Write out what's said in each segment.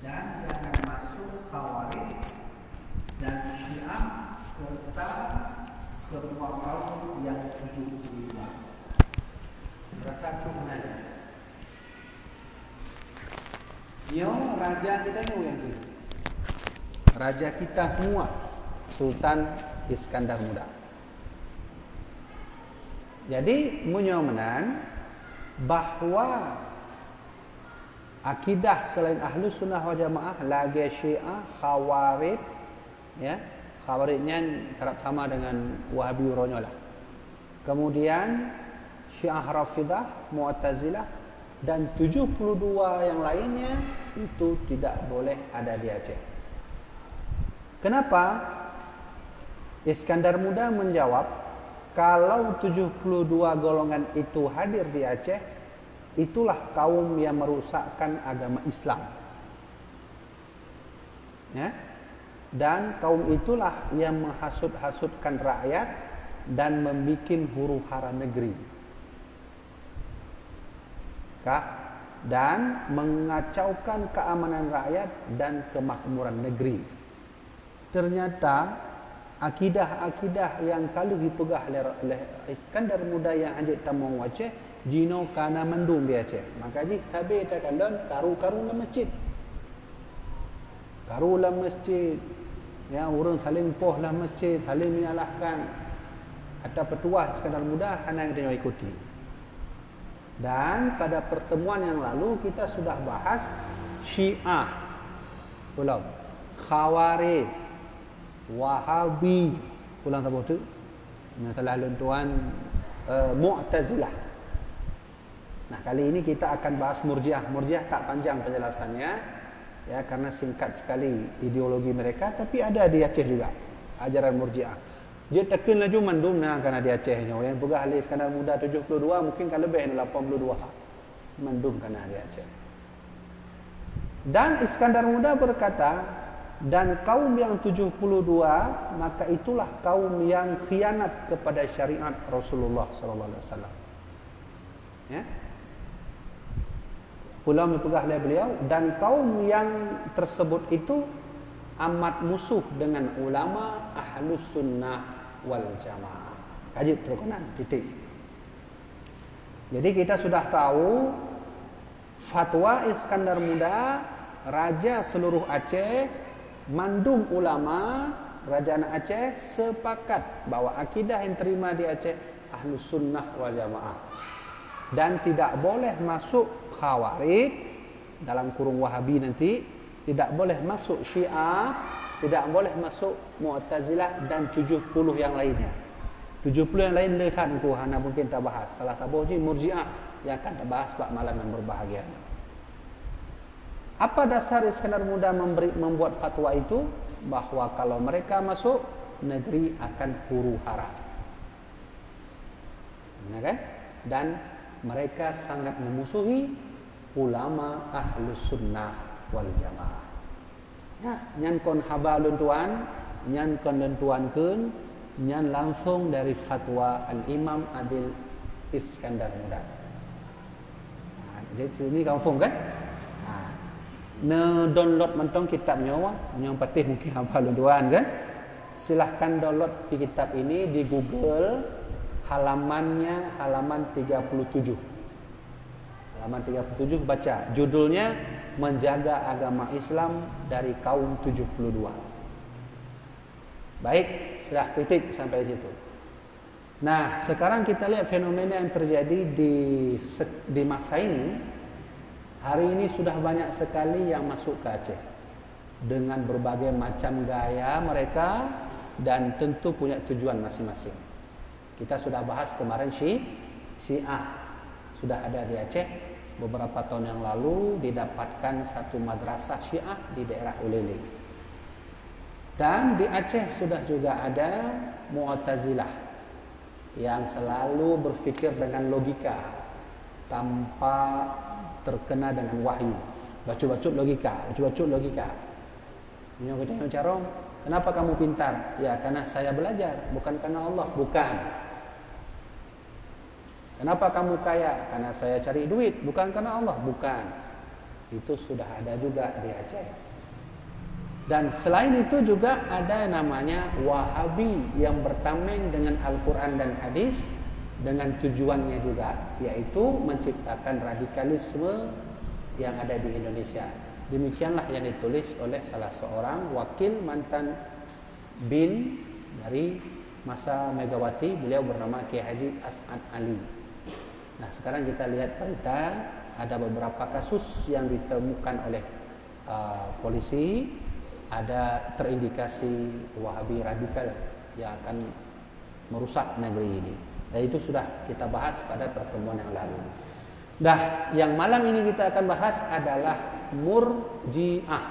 dan jangan masuk Khawarij dan Syiah serta semua kaum yang 75. Berapa sebenarnya? Yo, raja kita ni yang tu. Raja kita semua Sultan Iskandar Muda. Jadi menyomenan bahawa akidah selain Ahlus Sunnah wal Jamaah lagi Syiah, Khawarij, ya. Khawarijnya kerap sama dengan Wahabi Ronyolah. Kemudian Syiah Rafidah, Mu'tazilah dan 72 yang lainnya itu tidak boleh ada di Aceh. Kenapa? Iskandar Muda menjawab, kalau 72 golongan itu hadir di Aceh, itulah kaum yang merusakkan agama Islam. Ya? Dan kaum itulah yang menghasut-hasutkan rakyat dan membuat huru-hara negeri. Dan mengacaukan keamanan rakyat dan kemakmuran negeri. Ternyata akidah-akidah yang kalau dipegah oleh Iskandar Muda yang anjik tamang Aceh, jino kana mendung di Aceh. Maka ji tabe ta kalon karu-karulah masjid. Karulah masjid. Ya, orang saling pohlah masjid, saling menyalahkan. Atas petuah Iskandar Muda hanya yang dia ikuti. Dan pada pertemuan yang lalu kita sudah bahas Syiah, belum, Khawarij, Wahabi, pulang tak betul, telah luntuan Mu'tazilah. Nah, kali ini kita akan bahas Murji'ah. Murji'ah tak panjang penjelasannya, ya, karena singkat sekali ideologi mereka, tapi ada di Aceh juga ajaran Murji'ah. Dia tekan laju mandum nah karena di Aceh nya yang pegah Ali Iskandar Muda 72 mungkin kan lebih 82 mandum karena di Aceh. Dan Iskandar Muda berkata, dan kaum yang 72 maka itulah kaum yang khianat kepada syariat Rasulullah sallallahu alaihi wasallam. Ya. Pulau dipegah oleh beliau, dan kaum yang tersebut itu amat musuh dengan ulama Ahlus Sunnah wal Jamaah. Ajib terkenan titik. Jadi kita sudah tahu fatwa Iskandar Muda, raja seluruh Aceh, mandum ulama kerajaan Aceh sepakat bahawa akidah yang terima di Aceh Ahlus Sunnah wal Jamaah, dan tidak boleh masuk Khawarij dalam kurung Wahabi nanti, tidak boleh masuk Syiah, tidak boleh masuk Mu'tazilah dan 70 yang lainnya. 70 yang lain lekan ku hana mungkin kita bahas. Salah satu ni Murji'ah yang akan kita bahas pada malam yang berbahagia. Apa dasar Iskandar Muda membuat fatwa itu? Bahawa kalau mereka masuk, negeri akan huru-hara. Ya kan? Dan mereka sangat memusuhi ulama Ahlus Sunnah wal Jamaah. Ya, nyan kon haba luntuan, nyan kon luntuan kun, nyan langsung dari fatwa Al-Imam Adil Iskandar Muda. Jadi ini kampung kan? Download mentong kitabnya wah, yang patih mungkin haba luntuan kan? Silahkan download kitab ini di Google, halamannya halaman 37. Halaman 37 baca, judulnya Menjaga Agama Islam dari Kaum 72. Baik, sudah titik sampai situ. Nah, sekarang kita lihat fenomena yang terjadi di masa ini. Hari ini sudah banyak sekali yang masuk ke Aceh dengan berbagai macam gaya mereka dan tentu punya tujuan masing-masing. Kita sudah bahas kemarin Syiah sudah ada di Aceh. Beberapa tahun yang lalu didapatkan satu madrasah Syiah di daerah Ulele. Dan di Aceh sudah juga ada Mu'tazilah yang selalu berfikir dengan logika tanpa terkena dengan wahyu. Bacut-bacut logika. Ini kita carong, kenapa kamu pintar? Ya, karena saya belajar, bukan karena Allah, bukan. Kenapa kamu kaya? Karena saya cari duit, bukan karena Allah, bukan. Itu sudah ada juga di Aceh. Dan selain itu juga ada namanya Wahabi yang bertameng dengan Al-Quran dan Hadis dengan tujuannya juga, yaitu menciptakan radikalisme yang ada di Indonesia. Demikianlah yang ditulis oleh salah seorang wakil mantan BIN dari masa Megawati, beliau bernama Kiai Haji As'ad Ali. Nah, sekarang kita lihat berita, ada beberapa kasus yang ditemukan oleh polisi, ada terindikasi Wahabi radikal yang akan merusak negeri ini. Dan itu sudah kita bahas pada pertemuan yang lalu. Dah, yang malam ini kita akan bahas adalah Murji'ah.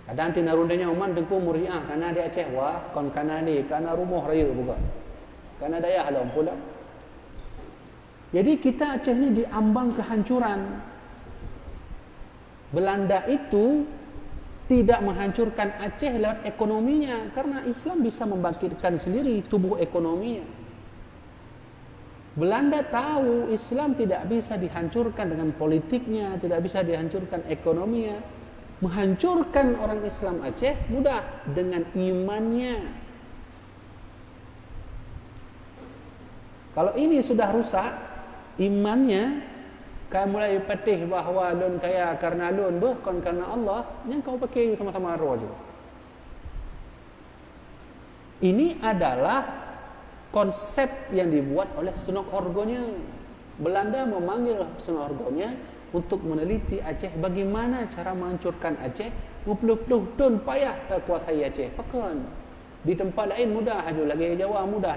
Kadang tinarundanya uman tengku Murji'ah karena dia Aceh wah, kon kana ni kana rumah raya bukan. Kana daya halam pula. Jadi kita Aceh ni diambang kehancuran. Belanda itu tidak menghancurkan Aceh lewat ekonominya, karena Islam bisa membangkitkan sendiri tubuh ekonominya. Belanda tahu Islam tidak bisa dihancurkan dengan politiknya, tidak bisa dihancurkan ekonominya. Menghancurkan orang Islam Aceh mudah dengan imannya. Kalau ini sudah rusak imannya, kau mulai patih bahawa lun kaya karena lun, bukan karena Allah, yang kau pakai sama-sama roh juga. Ini adalah konsep yang dibuat oleh Sunok Horgonya. Belanda memanggil Sunok Horgonya untuk meneliti Aceh, bagaimana cara menghancurkan Aceh. 50 tahun payah tak kuasai Aceh. Bahkan di tempat lain mudah aja, lagi Jawa mudah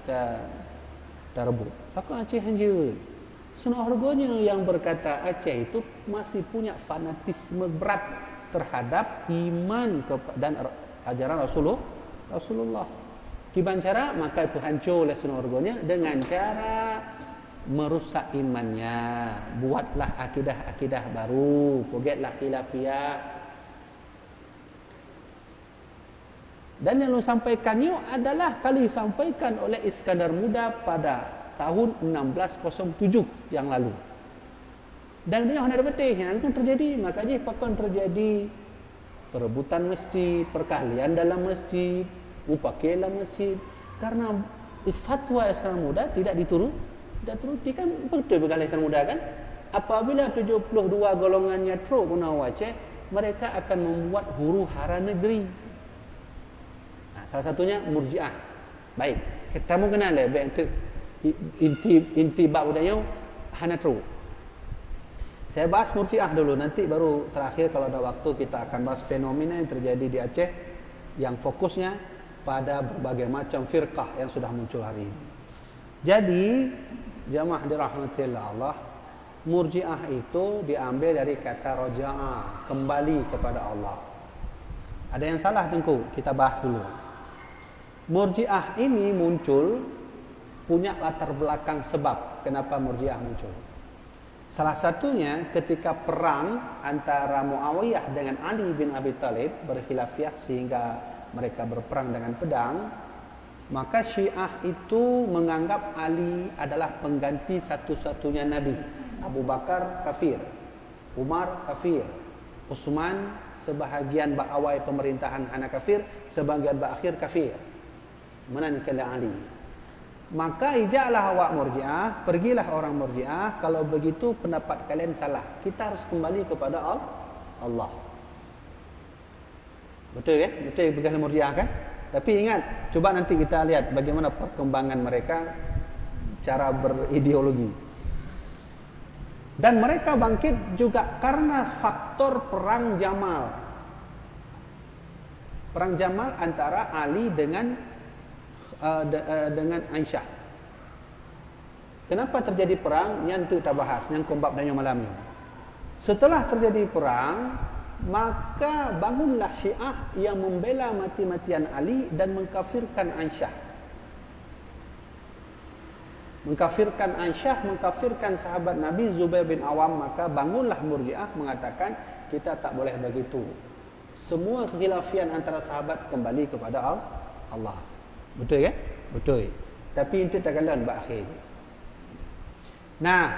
dah rebut. Bahkan Aceh hancur. Sunok Horgonya yang berkata Aceh itu masih punya fanatisme berat terhadap iman dan ajaran Rasulullah. Gimana cara? Maka itu hancur oleh Sunok Horgonya dengan cara merusak imannya. Buatlah akidah-akidah baru, forgetlah khilafiyah. Dan yang sampaikannya adalah kali disampaikan oleh Iskandar Muda pada tahun 1607 yang lalu. Dan dia hendak betih yang akan terjadi, makanya akan terjadi perebutan masjid, perkahlian dalam masjid, upakailah masjid, karena fatwa Iskandar Muda tidak dituruti kan. Betul berkali Iskandar Muda kan, apabila 72 golongannya terus guna Aceh, mereka akan membuat huru hara negeri. Nah, salah satunya Murji'ah. Baik, kita mau kenal inti bab udahnya hanatru. Saya bahas Murji'ah dulu, nanti baru terakhir kalau ada waktu kita akan bahas fenomena yang terjadi di Aceh yang fokusnya pada berbagai macam firqah yang sudah muncul hari ini. Jadi jamaah dirahmati Allah, Murji'ah itu diambil dari kata raja'ah, kembali kepada Allah. Ada yang salah tengku, kita bahas dulu. Murji'ah ini muncul punya latar belakang sebab kenapa Murji'ah muncul. Salah satunya ketika perang antara Muawiyah dengan Ali bin Abi Thalib berkhilafiyah sehingga mereka berperang dengan pedang, maka Syiah itu menganggap Ali adalah pengganti satu-satunya Nabi. Abu Bakar kafir, Umar kafir, Utsman sebahagian awal pemerintahan hana kafir, sebagian akhir kafir. Menanikala Ali. Maka ijaklah awak Murji'ah, pergilah orang Murji'ah, kalau begitu pendapat kalian salah. Kita harus kembali kepada Allah. Betul kan? Betul bekas Murji'ah kan? Tapi ingat, coba nanti kita lihat bagaimana perkembangan mereka cara berideologi. Dan mereka bangkit juga karena faktor perang Jamal. Perang Jamal antara Ali dengan Aisyah. Kenapa terjadi perang? Yang kita bahas, yang kombab dan yang malam ini. Setelah terjadi perang, maka bangunlah Syiah yang membela mati-matian Ali dan mengkafirkan Aisyah. Mengkafirkan Aisyah, mengkafirkan sahabat Nabi Zubair bin Awam. Maka bangunlah Murji'ah mengatakan kita tak boleh begitu. Semua kekhilafian antara sahabat kembali kepada Allah. Betul kan? Betul. Tapi itu tak kalah berakhir. Nah,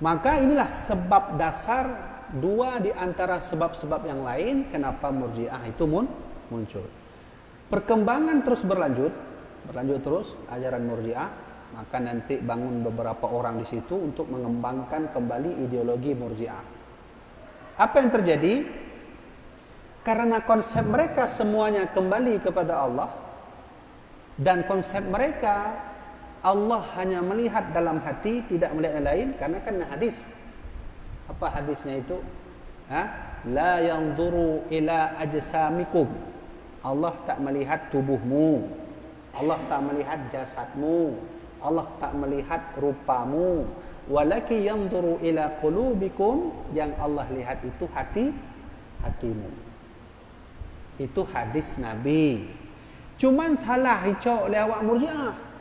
Maka inilah sebab dasar, dua di antara sebab-sebab yang lain kenapa Murji'ah itu muncul. Perkembangan terus berlanjut terus ajaran Murji'ah, maka nanti bangun beberapa orang di situ untuk mengembangkan kembali ideologi Murji'ah. Apa yang terjadi? Karena konsep mereka semuanya kembali kepada Allah, dan konsep mereka Allah hanya melihat dalam hati, tidak melihat yang lain, karena kan hadis. Apa hadisnya itu? La yanzuru ila ajsamikum. Allah tak melihat tubuhmu. Allah tak melihat jasadmu. Allah tak melihat rupamu. Walaki yanzuru ila qulubikum. Yang Allah lihat itu hatimu. Itu hadis Nabi. Cuman salah hicau lewat Murji'ah.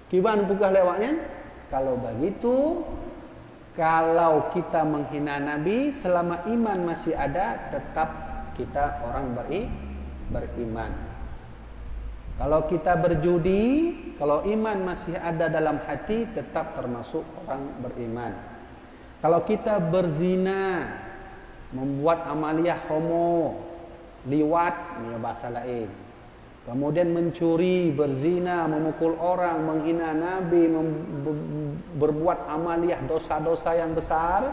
Kiban bukan lewatnya. Kalau begitu, kalau kita menghina Nabi, selama iman masih ada, tetap kita orang beriman. Kalau kita berjudi, kalau iman masih ada dalam hati, tetap termasuk orang beriman. Kalau kita berzina, membuat amaliyah homo, liwat, ini bahasa lain. Kemudian mencuri, berzina, memukul orang, menghina Nabi, berbuat amaliyah dosa-dosa yang besar,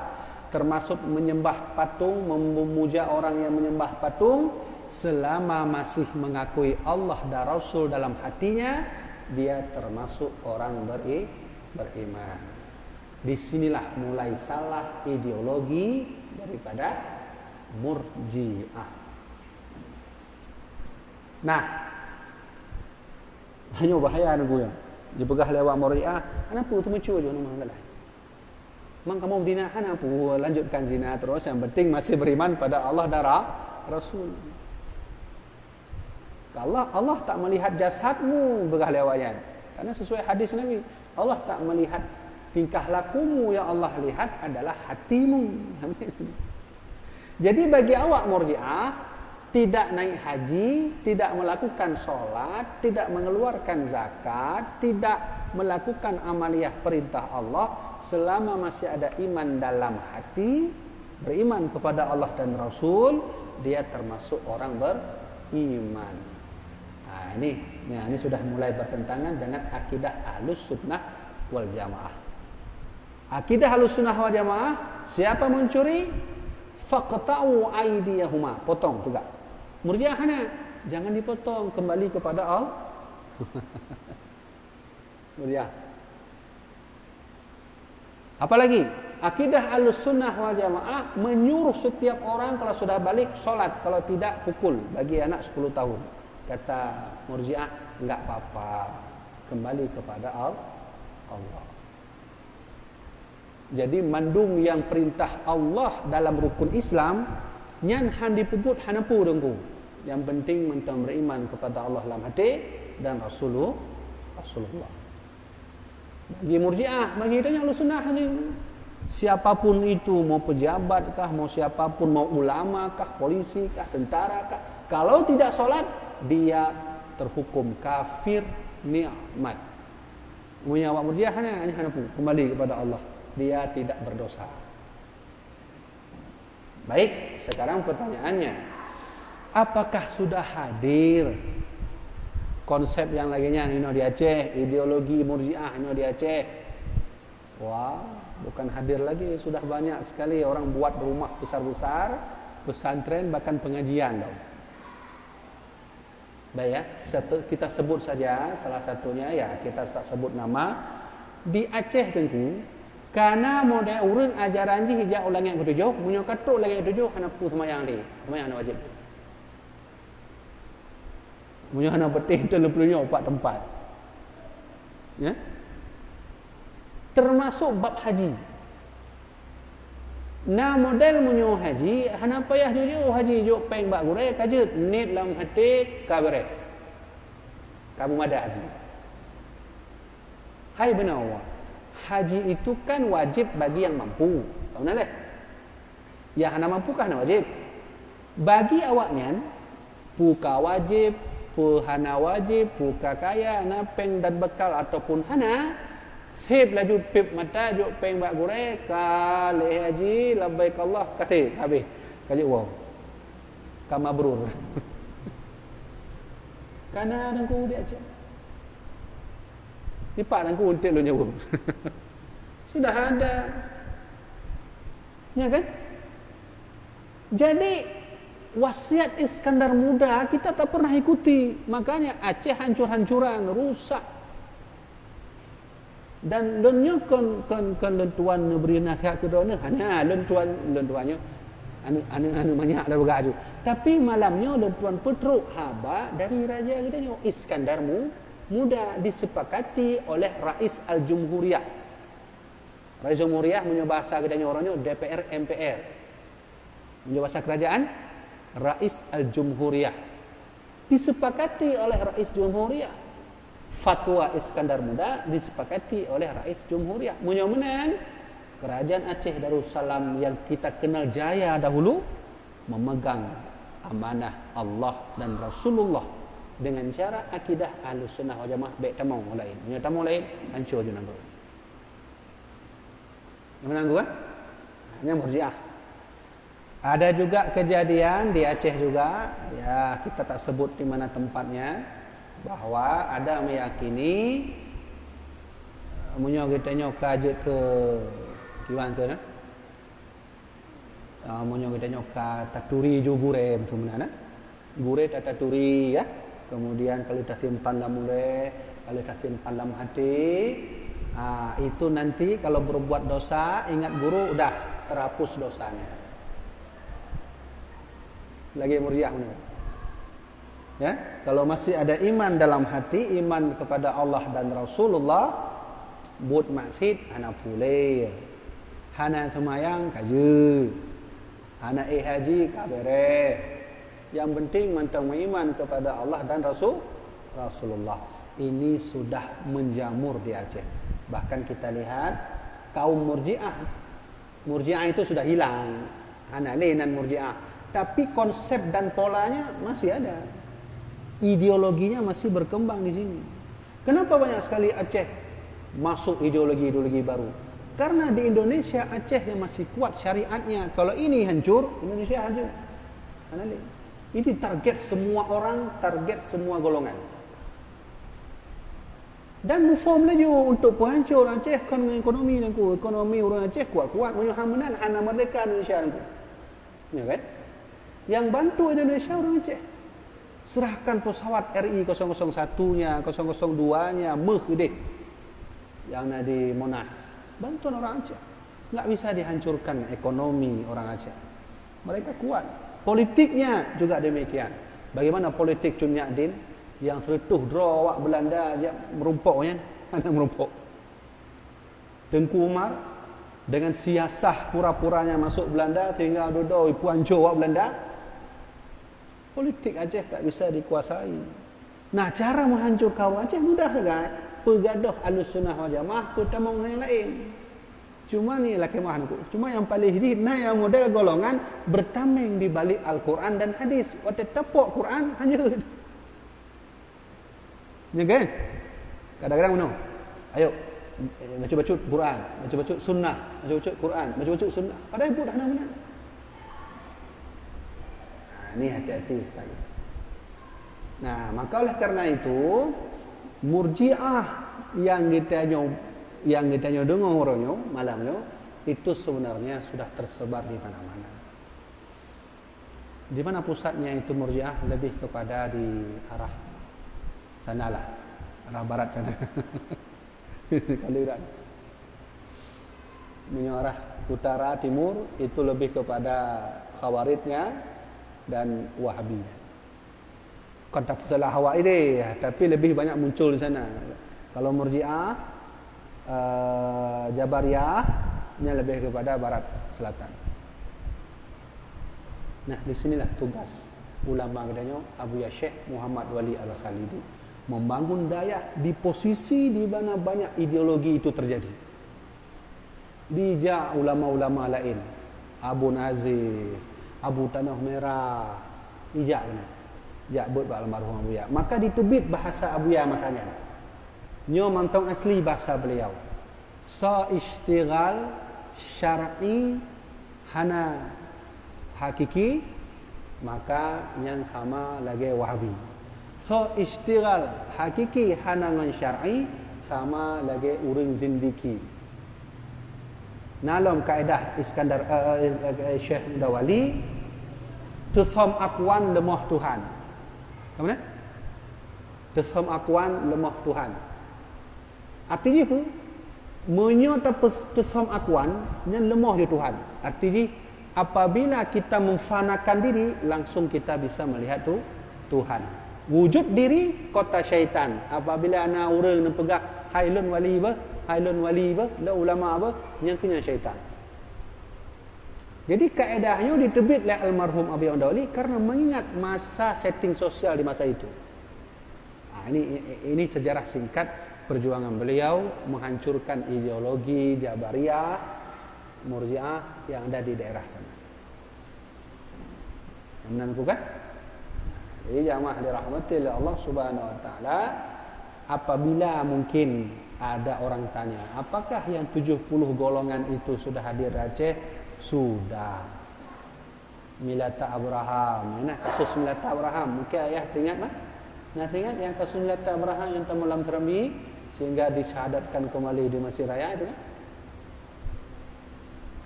termasuk menyembah patung, memuja orang yang menyembah patung, selama masih mengakui Allah dan Rasul dalam hatinya, dia termasuk orang beriman. Disinilah mulai salah ideologi daripada Murji'ah. Nah, hanya bahaya nunggu ya. Dia pegah lewat Murji'ah, kenapa tu mencuri je nama Allah. Mang kamu zina, kenapa lanjutkan zina terus, yang penting masih beriman pada Allah dan Rasul. Kalau Allah tak melihat jasadmu begah lewatnya. Karena sesuai hadis Nabi, Allah tak melihat tingkah lakumu, yang Allah lihat adalah hatimu. Jadi bagi awak Murji'ah, tidak naik haji, tidak melakukan sholat, tidak mengeluarkan zakat, tidak melakukan amaliyah perintah Allah, selama masih ada iman dalam hati, beriman kepada Allah dan Rasul, dia termasuk orang beriman. Nah, ini sudah mulai bertentangan dengan akidah Ahlus Sunnah wal Jamaah. Akidah Ahlus Sunnah wal Jamaah, siapa mencuri, faqta'u aydiyahuma, potong juga. Murji'ah jangan dipotong, kembali kepada Allah. Murji'ah. Apalagi akidah Ahlussunnah wal Jamaah menyuruh setiap orang kalau sudah balik sholat, kalau tidak pukul bagi anak 10 tahun. Kata Murji'ah, enggak apa-apa, kembali kepada Allah. Jadi mandung yang perintah Allah dalam rukun Islam, nyan han dipuput hanapu dengku. Yang penting mentang beriman kepada Allah dalam hati dan Rasulullah. Bagi Murji'ah, bagi itu yang Ahlussunnah ni, siapapun itu, mau pejabat kah, mau siapapun, mau ulama kah, polisi kah, tentara kah, kalau tidak sholat, dia terhukum kafir nikmat. Punya awak Murji'ah hanya hanapu, kembali kepada Allah. Dia tidak berdosa. Baik, sekarang pertanyaannya, apakah sudah hadir konsep yang lainnya ini di Aceh, ideologi Murji'ah ini di Aceh? Wah, bukan hadir lagi, sudah banyak sekali orang buat rumah besar-besar, pesantren, bahkan pengajian dong. Baik ya, kita sebut saja salah satunya, ya kita tak sebut nama. Di Aceh tengku, karena model urang ajaran ji hijau ulangi ketujuh, munyo katuk lagi ketujuh hanapu semayang di, semayang wajib. Munyo hana betih teleplunya 4 tempat. Ya? Termasuk bab haji. Nah model munyo haji, hana payah jujur haji juk peng bak gurai kajut nit lam hati kabare. Kamu ada haji. Hai benar awak. Haji itu kan wajib bagi yang mampu. Tahu nak leh? Ya hana mampu kah hana wajib? Bagi awaknya puka wajib, pu hana wajib, puka kaya, hana peng dan bekal ataupun hana Sip laju pip mata juk peng bak gure kale haji labbaik Allah kasih habis. Kali wow. Kamabrur. Karena dengku dia aja. Lipat dengku untuk lu nyawa. Sudah ada. Ya kan? Jadi wasiat Iskandar Muda kita tak pernah ikuti. Makanya Aceh hancur-hancuran, rusak. Dan dunia kon lentuan beri nasihat ke dunia hanya lentuannya anu banyak dah bergaju. Tapi malamnya lentuan petruk haba dari raja kita ni Iskandar Muda disepakati oleh Rais Al-Jumhuriyah. Rais Jumhuriyah punya bahasa kita ni orangnya DPR MPR. Punya bahasa kerajaan Rais Al-Jumhuriyah. Disepakati oleh Rais Jumhuriyah. Fatwa Iskandar Muda disepakati oleh Rais Jumhuriyah. Mudah-mudahan kerajaan Aceh Darussalam yang kita kenal jaya dahulu memegang amanah Allah dan Rasulullah dengan cara akidah Ahlus Sunnah wal Jamaah baik tamu lain. Punya tamu lain hancur je nanggur. Yang menanggur kan? Hanya Murji'ah. Ada juga kejadian di Aceh juga, ya kita tak sebut di mana tempatnya, bahwa ada meyakini munyo kita nyoka je ke kiwan ke nah munyo kita nyoka taturi ju gure macam mana gure taturi ya, kemudian kalau dah simpan dalam mulut, kalau dah simpan dalam hati, itu nanti kalau berbuat dosa ingat guru udah terhapus dosanya. Lagi Murji'ah ni. Ya, kalau masih ada iman dalam hati, iman kepada Allah dan Rasulullah, buat maksud hana pulih, hana semayang kaje, hana haji kabere. Yang penting mantang iman kepada Allah dan Rasulullah. Ini sudah menjamur di Aceh. Bahkan kita lihat kaum Murji'ah itu sudah hilang, hana lenan Murji'ah. Tapi konsep dan polanya masih ada. Ideologinya masih berkembang di sini. Kenapa banyak sekali Aceh masuk ideologi-ideologi baru? Karena di Indonesia Aceh yang masih kuat syariatnya. Kalau ini hancur, Indonesia hancur. Ini target semua orang, target semua golongan. Dan mufom lagi untuk penghancur Aceh kan ekonomi nangku, ekonomi orang Aceh kuat-kuat punya hamanan hana merdeka Indonesia nangku. Ya kan? Yang bantu Indonesia orang Aceh. Serahkan pesawat RI 001-nya, 002-nya, Merhdek yang ada di Monas. Bantuan orang Aceh. Enggak bisa dihancurkan ekonomi orang Aceh. Mereka kuat. Politiknya juga demikian. Bagaimana politik Cun Nyadin yang seretuh draw awak Belanda dia merumpuknya, mana merumpuk. Tengku Umar dengan siasah pura-puranya masuk Belanda sehingga dodoi puanco awak Belanda. Politik Aceh tak bisa dikuasai. Nah, cara menghancurkan orang Aceh mudah saja. Pergaduh Ahlus Sunnah wal Jamaah pertama orang yang lain. Cuma ni lah kemah aku. Cuma yang paling hina yang model golongan bertameng di balik Al-Quran dan hadis. Waktu tepuk Quran hanya. Ya kan? Kadang-kadang mana? Ayo baca-baca Quran, baca-baca sunnah, baca-baca Quran, baca-baca sunnah. Padahal ibu dah mana-mana. Ini hati-hati sekali. Nah, maka oleh karena itu Murji'ah yang kita dengar orangnya malamnya itu sebenarnya sudah tersebar di mana-mana. Di mana pusatnya itu Murji'ah? Lebih kepada di arah sanalah, arah barat sana. Kaliran. Arah utara timur itu lebih kepada Khawaridnya dan Wahabiyah. Kan tak salah Hawa ini, tapi lebih banyak muncul di sana. Kalau Murji'ah, Jabariyah, ini lebih kepada barat selatan. Nah, di sinilah tugas ulama katanya Abu Syekh Muhammad Wali Al-Khalidi membangun daya di posisi di mana banyak ideologi itu terjadi. Dijak ulama-ulama lain, Abu Aziz, Abu Tanah Merah, ijak benar. Jak buat Pak almarhum Abu Ya. Maka ditebit bahasa Abu Ya makanya. Nyo mantong asli bahasa beliau. So istighal syar'i hana hakiki, maka yang sama lagi Wahabi. So istighal hakiki hana ngan syar'i, sama lagi urang zindiki. Dalam kaedah Iskandar Syekh Mudawali, tusam akwan lemah Tuhan. Kemana? Tusam akwan lemah Tuhan. Artinya apa? Menyata tusam akwan yang lemah je Tuhan. Artinya apabila kita memfanakan diri, langsung kita bisa melihat tu Tuhan. Wujud diri kota syaitan. Apabila ana orang nak pegang hailun wali ba, hailun wali ba, la ulama ba, yang kena syaitan. Jadi kaedahnya ditebit oleh almarhum Abi Andawali karena mengingat masa setting sosial di masa itu. Ini sejarah singkat perjuangan beliau menghancurkan ideologi Jabariyah, Murji'ah yang ada di daerah sana. Benar bukan? Jadi jamaah dirahmati oleh Allah Subhanahu wa taala, apabila mungkin ada orang tanya, apakah yang 70 golongan itu sudah hadir di Aceh? Sudah. Milata Abraham. Nah, kasus Milata Abraham, mungkin ayah teringat mah? Nah, teringat yang kasus Milata Abraham yang temalam Serambi sehingga disyahadatkan kembali di Mesir Raya itu kan?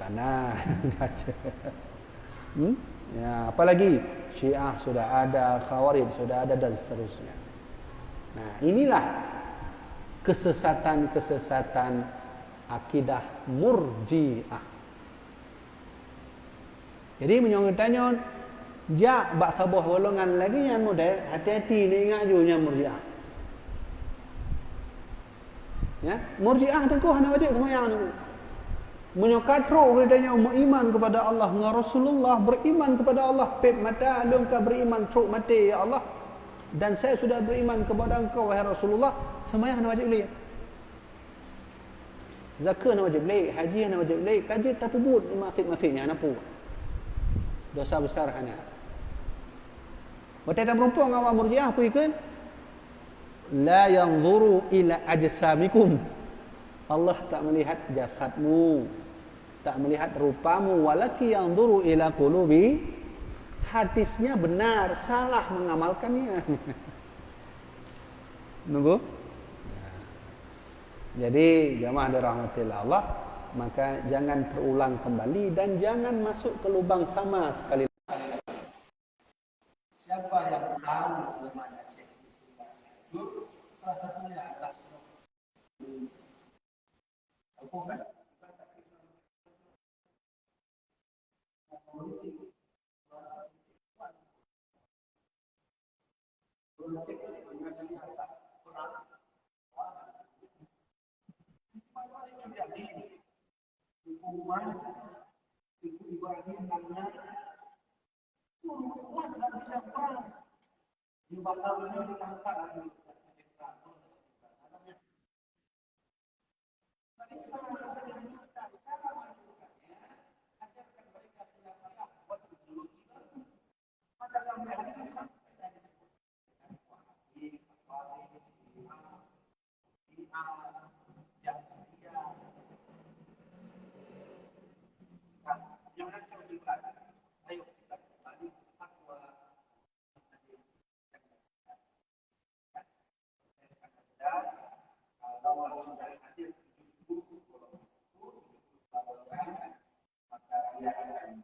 Karena ya, apalagi Syiah sudah ada, Khawarij sudah ada dan seterusnya. Nah, inilah kesesatan-kesesatan akidah Murji'ah. Jadi menyongetanya jak bak sabah golongan lagi yang model, hati-hati ni ingat je yang Murji'ah. Ya, Murji'ah tengku hana wajib semayang ni. Menyokatro katanya beriman kepada Allah dengan Rasulullah, beriman kepada Allah, pep mata alum ka beriman truk mati ya Allah. Dan saya sudah beriman kepada engkau wahai Rasulullah, semayang hana wajib beli. Zakat hana wajib beli, haji hana wajib beli, kaji tapi but di masjid-masjidnya hana pu. Dosa besar hanya. Wata dan perempuan awak Murji'ah apa ikut? La yanzuru ila ajsamikum. Allah tak melihat jasadmu, tak melihat rupamu, walaki yanzuru ila qulubi. Hadisnya benar, salah mengamalkannya. Nunggu. Jadi jamaah dirahmatillah Allah, maka jangan terulang kembali dan jangan masuk ke lubang sama sekali. Siapa yang tahu bagaimana Aceh itu? Salah satunya adalah hukuman. Hukuman Ibu Ibrahim namanya kuat tak bisa perang. Di bakal ini ditangkap lagi. Maka sampai hari ini sampai tadi jangan terlibat. Ayo kita kembali fatwa kalau sudah hadir 70 golongan, maka dia akan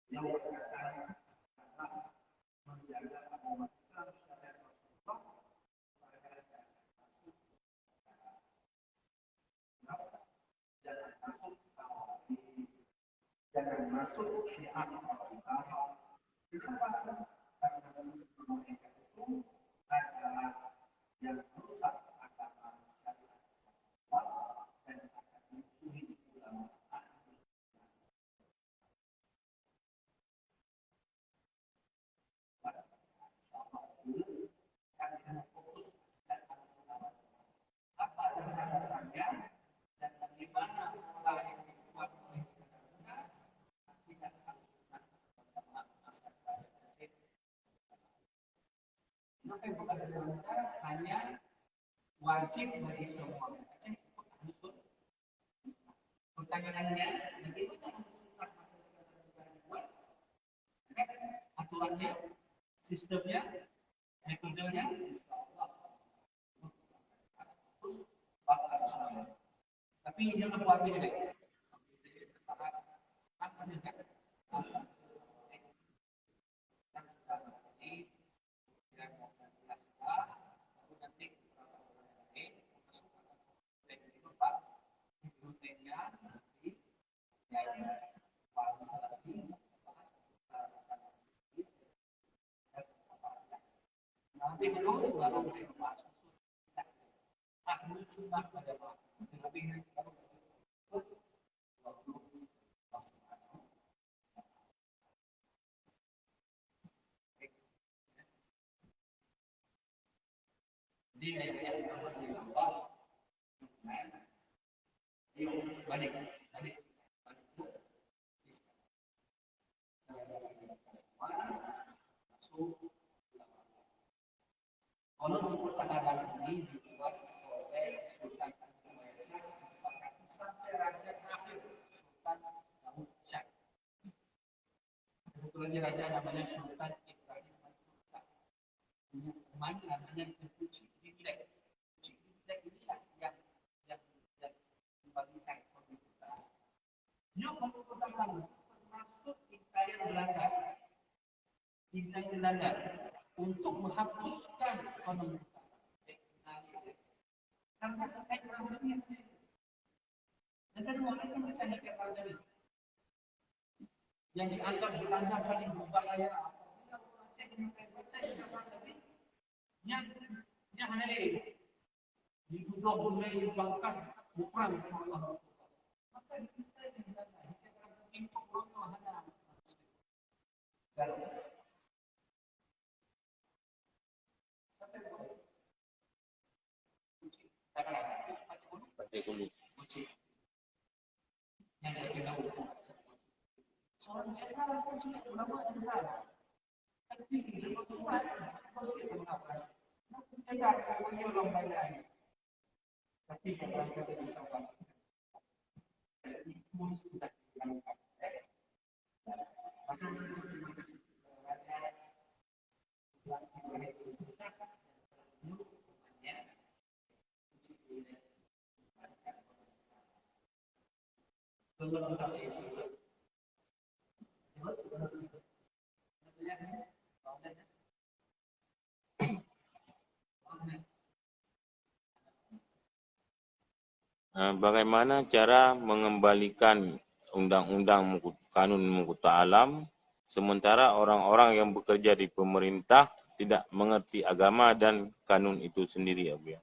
yang berkaitan menjaga umat Islam syariat Rasulullah jangan masuk Syiah. Kenapa? Karena mereka itu adalah yang rusak agama syariat Allah dan akan musuhi ulama. Apa dasar-dasarnya dan bagaimana pola yang dibuat oleh sekarang akidah al-sunnah pada masa Aceh. hanya wajib bagi semua Aceh ikut ahli sunnah. Pertanyaannya, bagaimana ahli sunnah masa sekarang negara dibuat? Aturannya, sistemnya, metodenya, tapi jangan buat ini. Nanti dulu baru dibahas ahli sunnah pada lebih dia yang balik kalau buku takaran ini dibuat oleh Sultan Abu Mansur disepakati sampai raja terakhir Sultan Daud Shah. Kebetulan ini raja namanya Sultan Ibrahim Mansur. Punya teman namanya Kuci Bilek. Kuci Bilek inilah yang membagikan komputer. Dia komputer termasuk incaran Belanda. Incaran Belanda untuk menghapuskan ekonomi karena terkait perang dunia. Dan kedua itu percaya ke perang dunia yang dianggap Belanda paling berbahaya apabila orang Aceh percaya ke perang dunia yang hanya dituduh mulai dibangkang bukan Allah. Maka kita yang Belanda kita perang dunia itu hanya dan Batik Hulu. Yang dikenal seorang jenderal kunci ulama jenderal tapi dia bersuara seperti mengapa tidak punya lomba lain tapi kalau saya bisa itu sudah dilakukan maka terima kasih raja Bagaimana cara mengembalikan undang-undang kanun Muqta Alam sementara orang-orang yang bekerja di pemerintah tidak mengerti agama dan kanun itu sendiri, Abu?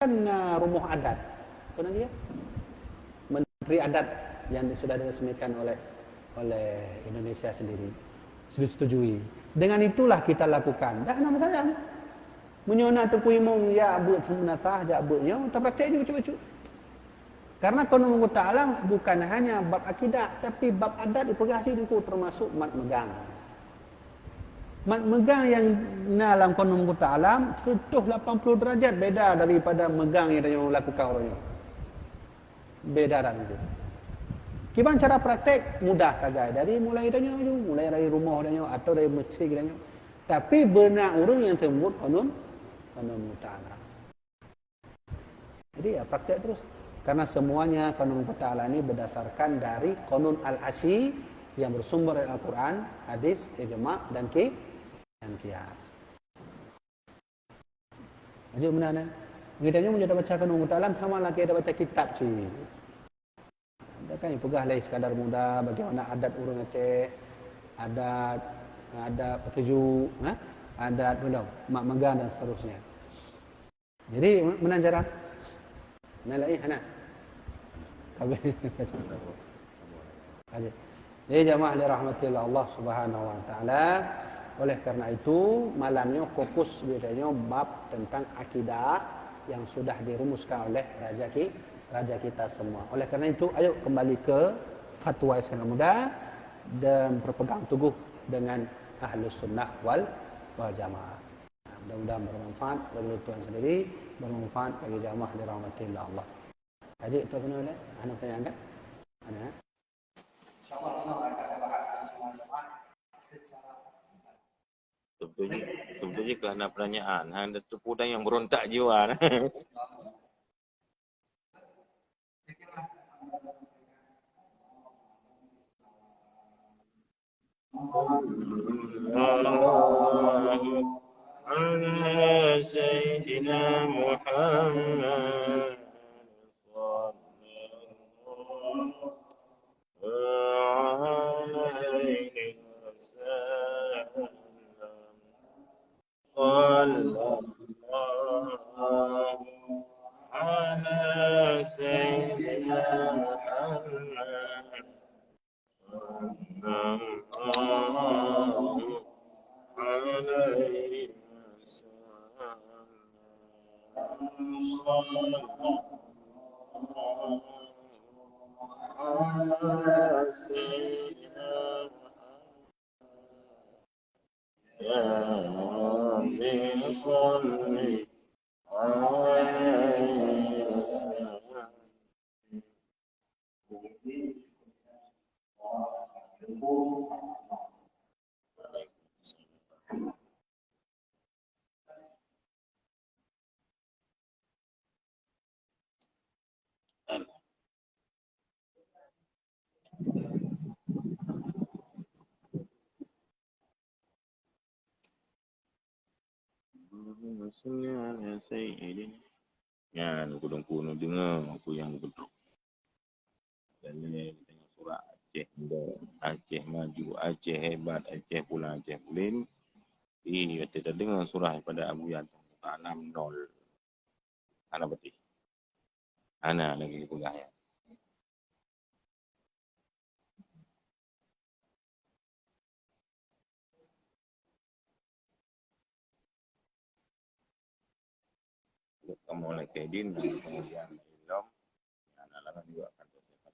Kan rumuh adat, benar dia? Menteri adat yang sudah diresmikan oleh Indonesia sendiri, sudah disetujui. Dengan itulah kita lakukan. Dah nama saja. Menyona tu puimung ya buat sunatah ja buatnya, tak praktek ni macam-macam. Karena kanun Muqta Alam bukan hanya bab akidah, tapi bab adat dipergasi itu termasuk mat megang. Mat megang yang dalam kanun Muqta Alam 180 derajat beda daripada megang yang lakukan orangnya. Beda dan itu. Gimana cara praktek? Mudah saja. Mulai dari rumah danyo atau dari masjid danyo. Tapi benar orang yang tersebut kanun Muqta Alam. Jadi ya praktek terus. Karena semuanya kanun Muqta Alam ini berdasarkan dari kanun al-asyi yang bersumber dari Al-Quran, hadis, ijma' dan qiyas. Jadi benar kan? Kita menjadi baca kanun Muqta Alam sama lah kita baca kitab sih. Ada kan yang pegah lain sekadar mudah bagaimana adat orang Aceh, adat petuju, adat belum, mak megang dan seterusnya. Jadi menanjara Nalai hana. Habis. Jadi jamaah dirahmatillah Allah Subhanahu wa taala. Oleh karena itu, malamnya fokus bedanya bab tentang akidah yang sudah dirumuskan oleh raja kita semua. Oleh karena itu, ayo kembali ke fatwa Islam Muda dan berpegang teguh dengan Ahlus Sunnah wal Jamaah. Mudah-mudahan bermanfaat bagi tuan sendiri, bermanfaat bagi jamaah dirahmatillah Allah. Haji, tu kena boleh? Anak tanya angkat? Ana? InsyaAllah kita akan bahas semua jemaah secara Sebetulnya kerana pertanyaan, ada terpudang yang berontak jiwa. على سيدنا محمد صلى الله على سيدنا محمد صلى الله عليه وسلم على سيدنا يا ربي صل عليه وسلم Maksudnya saya ini kan kuno dengar aku yang betul. Dan ini tengok surah Aceh muda, Aceh maju, Aceh hebat, Aceh pulang, Aceh pulin. Kita dengar surah pada Abu Yatang 6-0. Ana berarti. Ana lagi pegang ya. Kamu oleh Kedin dan kemudian Ilom, anak-anak juga akan tersekat.